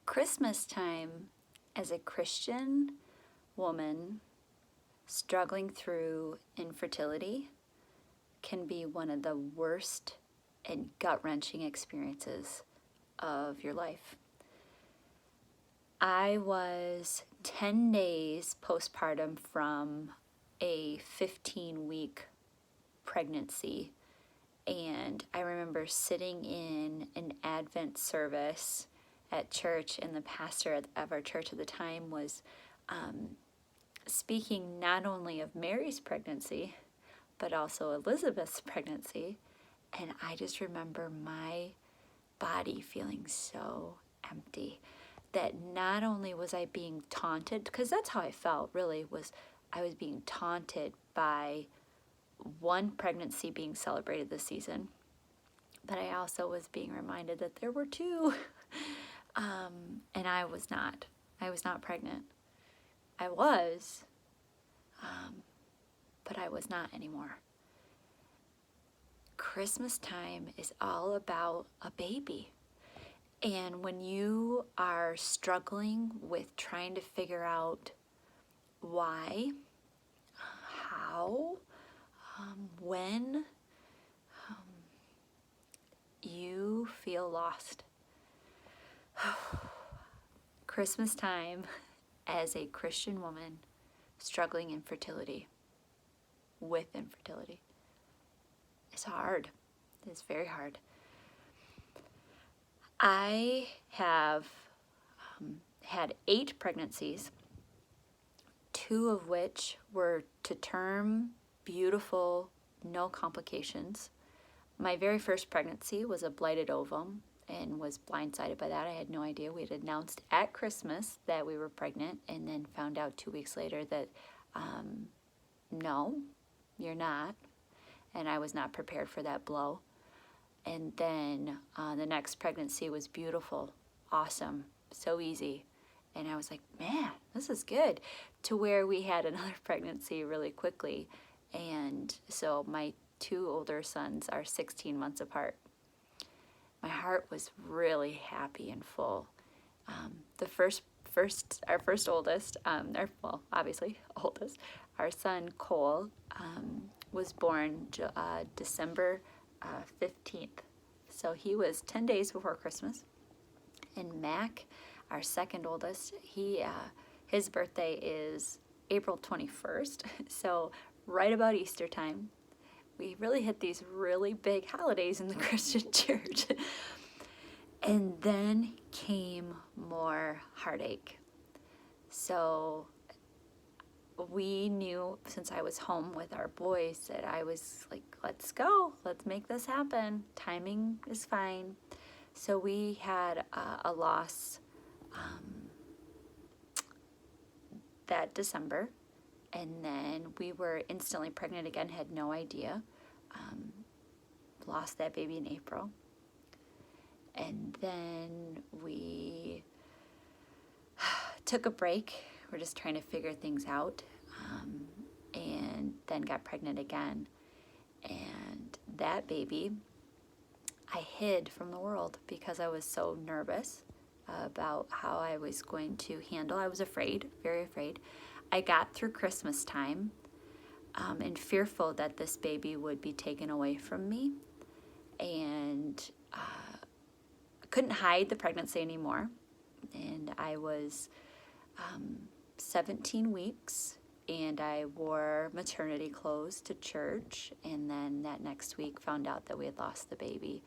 Christmas time as a Christian woman struggling through infertility can be one of the worst and gut-wrenching experiences of your life. I was 10 days postpartum from a 15-week pregnancy, and I remember sitting in an Advent service at church, and the pastor of our church at the time was speaking not only of Mary's pregnancy, but also Elizabeth's pregnancy. And I just remember my body feeling so empty that not only was I being taunted, because that's how I felt really, was I was being taunted by one pregnancy being celebrated this season, but I also was being reminded that there were two. And I was not pregnant. I was, but I was not anymore. Christmas time is all about a baby. And when you are struggling with trying to figure out why, how, when, you feel lost. Christmas time as a Christian woman struggling with infertility is hard. It's very hard. I have had 8 pregnancies, 2 of which were to term, beautiful, no complications. My very first pregnancy was a blighted ovum and was blindsided by that. I had no idea. We had announced at Christmas that we were pregnant and then found out 2 weeks later that no, you're not. And I was not prepared for that blow. And then the next pregnancy was beautiful, awesome, so easy. And I was like, man, this is good. To where we had another pregnancy really quickly. And so my 2 older sons are 16 months apart. My heart was really happy and full. Our first oldest, obviously oldest, our son Cole was born December 15th. So he was 10 days before Christmas. And Mac, our second oldest, his birthday is April 21st. So right about Easter time. We really hit these really big holidays in the Christian church. And then came more heartache. So we knew, since I was home with our boys, that I was like, let's go, let's make this happen. Timing is fine. So we had a loss that December. And then we were instantly pregnant again, had no idea. Lost that baby in April. And then we took a break. We're just trying to figure things out. And then got pregnant again. And that baby, I hid from the world because I was so nervous about how I was going to handle. I was afraid, very afraid. I got through Christmas time and fearful that this baby would be taken away from me, and couldn't hide the pregnancy anymore. And I was 17 weeks, and I wore maternity clothes to church, and then that next week found out that we had lost the baby.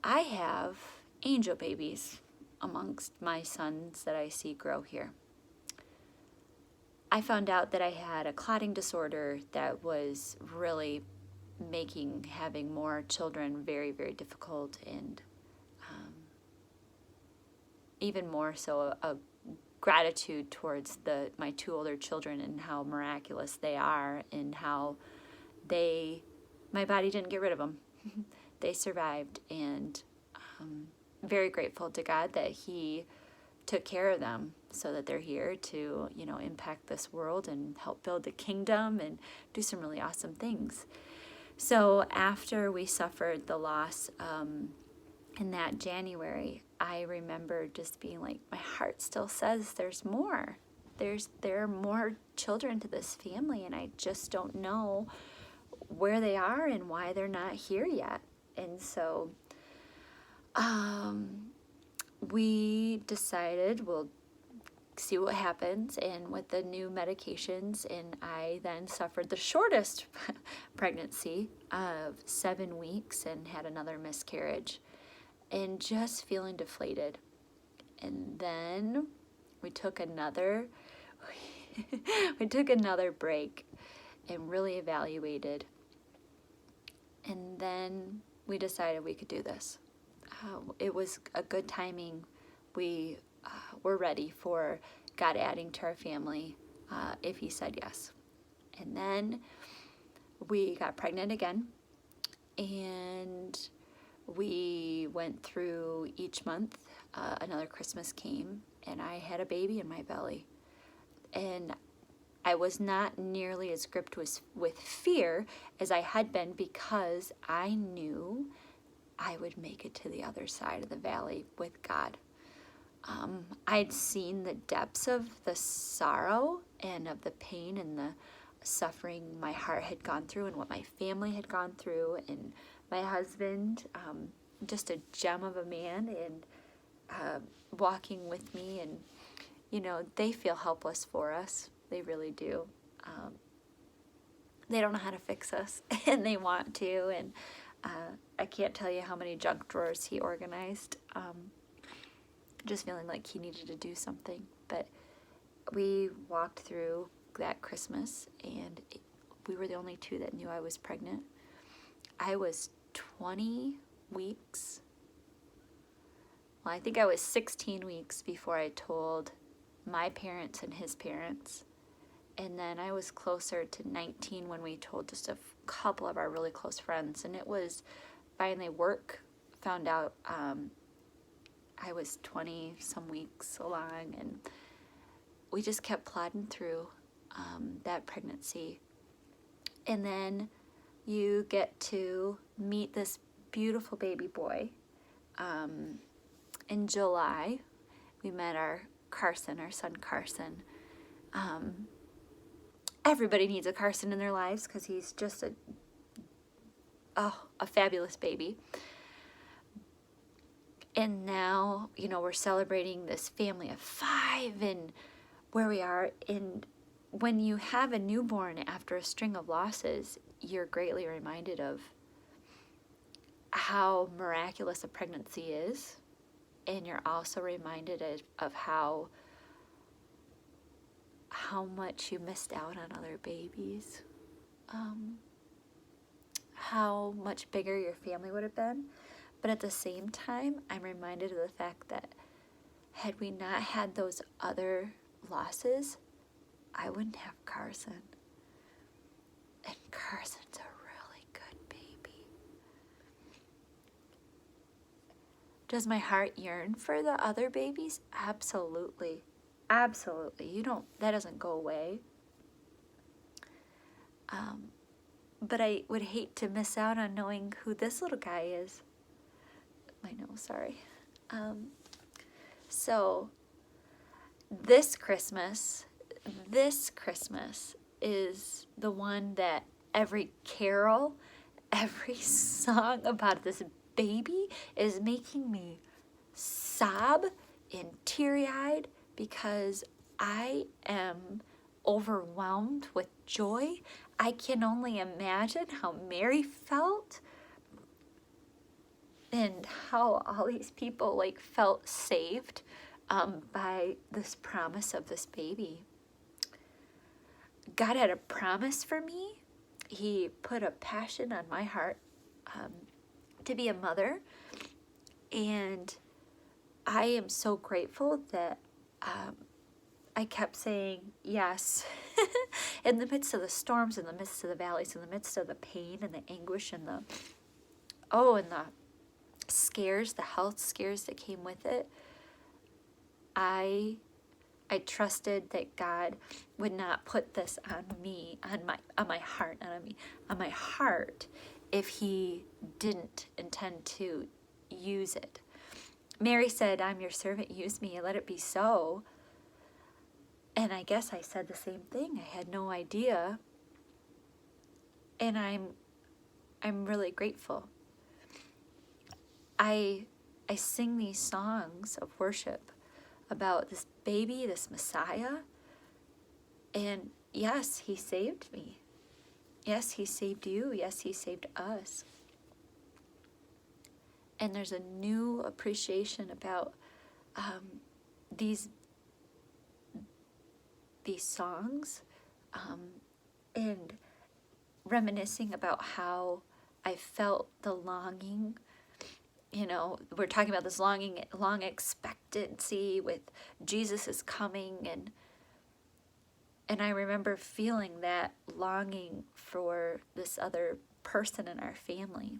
I have angel babies amongst my sons that I see grow here. I found out that I had a clotting disorder that was really making having more children very, very difficult, and even more so a gratitude towards my 2 older children and how miraculous they are, and how my body didn't get rid of them. They survived, and very grateful to God that He took care of them. so that they're here to, impact this world and help build the kingdom and do some really awesome things. So after we suffered the loss in that January, I remember just being like, my heart still says there's more. There are more children to this family, and I just don't know where they are and why they're not here yet. And so we decided we'll see what happens, and with the new medications, and I then suffered the shortest pregnancy of 7 weeks and had another miscarriage and just feeling deflated. And then we took another break and really evaluated, and then we decided we could do this. It was a good timing. We were ready for God adding to our family if he said yes. And then we got pregnant again, and we went through each month. Another Christmas came, and I had a baby in my belly. And I was not nearly as gripped with fear as I had been, because I knew I would make it to the other side of the valley with God. I'd seen the depths of the sorrow and of the pain and the suffering my heart had gone through, and what my family had gone through, and my husband, just a gem of a man, and walking with me, and they feel helpless for us. They really do. They don't know how to fix us, and they want to, and I can't tell you how many junk drawers he organized, just feeling like he needed to do something. But we walked through that Christmas, and we were the only two that knew I was pregnant. I was 20 weeks. Well, I think I was 16 weeks before I told my parents and his parents. And then I was closer to 19 when we told just a couple of our really close friends. And it was finally work found out I was 20 some weeks along, and we just kept plodding through that pregnancy. And then you get to meet this beautiful baby boy. In July, we met our son Carson. Everybody needs a Carson in their lives because he's just a fabulous baby. And now, we're celebrating this family of 5 and where we are. And when you have a newborn after a string of losses, you're greatly reminded of how miraculous a pregnancy is. And you're also reminded of how much you missed out on other babies. How much bigger your family would have been. But at the same time, I'm reminded of the fact that had we not had those other losses, I wouldn't have Carson. And Carson's a really good baby. Does my heart yearn for the other babies? Absolutely. Absolutely. That doesn't go away. But I would hate to miss out on knowing who this little guy is. I know, sorry. So this Christmas is the one that every carol, every song about this baby is making me sob and teary-eyed, because I am overwhelmed with joy. I can only imagine how Mary felt, and how all these people felt saved by this promise of this baby. God had a promise for me. He put a passion on my heart to be a mother, and I am so grateful that I kept saying yes in the midst of the storms, in the midst of the valleys, in the midst of the pain and the anguish and the scares, the health scares that came with it. I I trusted that God would not put this on me, on my heart, not on me, on my heart, if he didn't intend to use it. Mary said, I'm your servant, use me, and let it be so. And I guess I said the same thing. I had no idea. And I'm really grateful. I sing these songs of worship about this baby, this Messiah. And yes, he saved me. Yes, he saved you. Yes, he saved us. And there's a new appreciation about these songs, and reminiscing about how I felt the longing. You know, we're talking about this longing, long expectancy with Jesus is coming, and I remember feeling that longing for this other person in our family.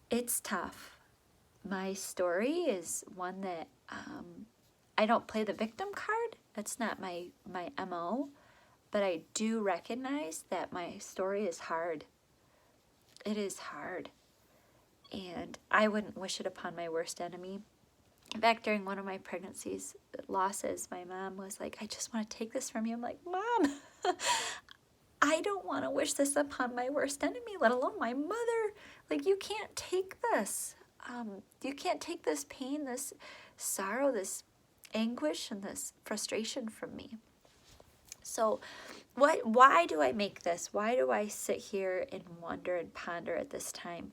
It's tough. My story is one that I don't play the victim card. That's not my MO. But I do recognize that my story is hard. It is hard. And I wouldn't wish it upon my worst enemy. In fact, during one of my pregnancies losses, my mom was like, I just want to take this from you. I'm like, Mom, I don't want to wish this upon my worst enemy, let alone my mother. Like, you can't take this. You can't take this pain, this sorrow, this anguish, and this frustration from me. So why do I make this? Why do I sit here and wonder and ponder at this time?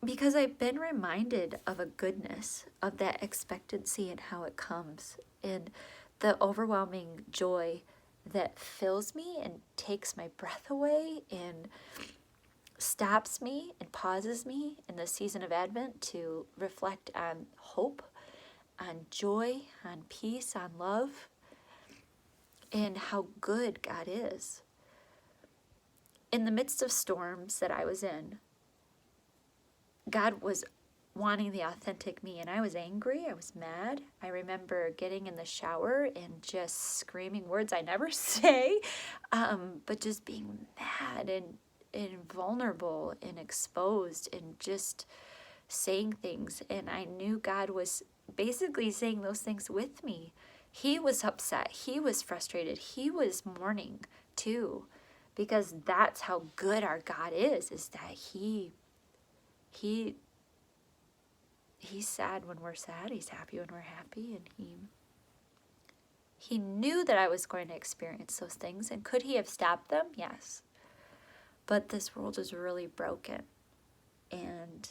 Because I've been reminded of a goodness of that expectancy and how it comes, and the overwhelming joy that fills me and takes my breath away and stops me and pauses me in the season of Advent to reflect on hope, on joy, on peace, on love, and how good God is. In the midst of storms that I was in, God was wanting the authentic me, and I was angry, I was mad. I remember getting in the shower and just screaming words I never say, but just being mad and vulnerable and exposed and just saying things. And I knew God was basically saying those things with me. He was upset. He was frustrated. He was mourning too, because that's how good our God is that he's sad when we're sad. He's happy when we're happy. And he knew that I was going to experience those things. And could he have stopped them? Yes. But this world is really broken. And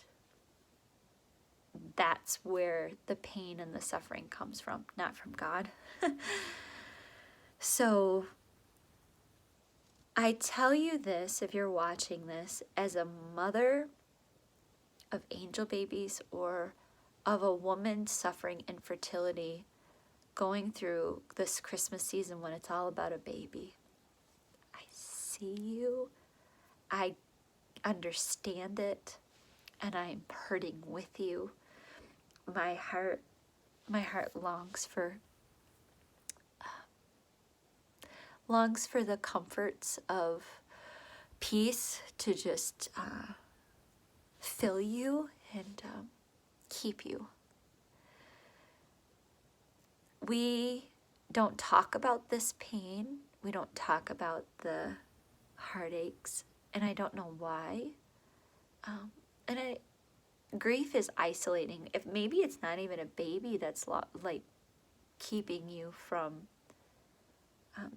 that's where the pain and the suffering comes from, not from God. So I tell you this, if you're watching this, as a mother of angel babies or of a woman suffering infertility, going through this Christmas season when it's all about a baby. I see you. I understand it, and I'm hurting with you. My heart longs for the comforts of peace to just fill you and keep you. We don't talk about this pain. We don't talk about the heartaches, and I don't know why. Grief is isolating. If maybe it's not even a baby that's like keeping you from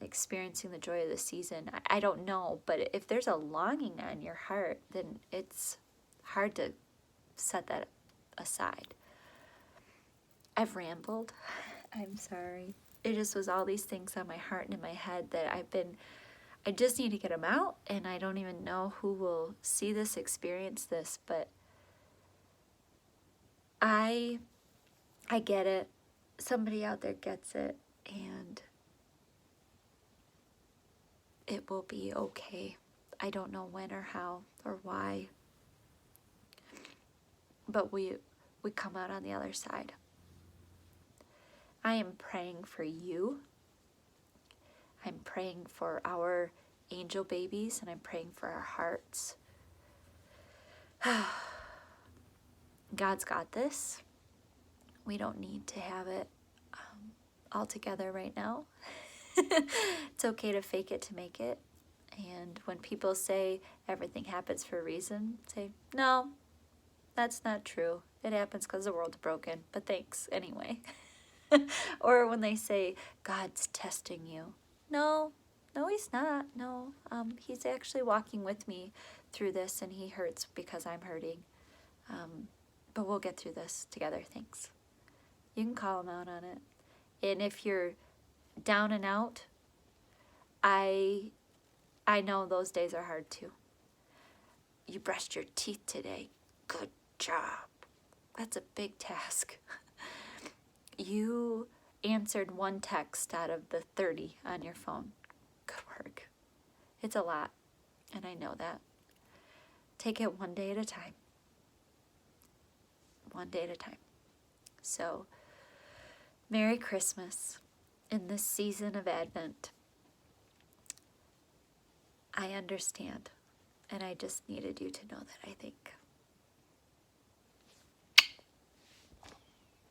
experiencing the joy of the season. I don't know, but if there's a longing on your heart, then it's hard to set that aside. I've rambled. I'm sorry. It just was all these things on my heart and in my head that I just need to get them out, and I don't even know who will see this, experience this, but I get it. Somebody out there gets it, and it will be okay. I don't know when or how or why, but we come out on the other side. I am praying for you. I'm praying for our angel babies, and I'm praying for our hearts. God's got this. We don't need to have it all together right now. It's okay to fake it to make it. And when people say everything happens for a reason, say, no, that's not true. It happens because the world's broken, but thanks anyway. Or when they say, God's testing you. No, he's not. No, he's actually walking with me through this, and he hurts because I'm hurting. But we'll get through this together, thanks. You can call him out on it. And if you're down and out, I know those days are hard too. You brushed your teeth today. Good job. That's a big task. You answered one text out of the 30 on your phone. Good work. It's a lot, and I know that. Take it one day at a time. One day at a time. So, Merry Christmas in this season of Advent. I understand, and I just needed you to know that, I think.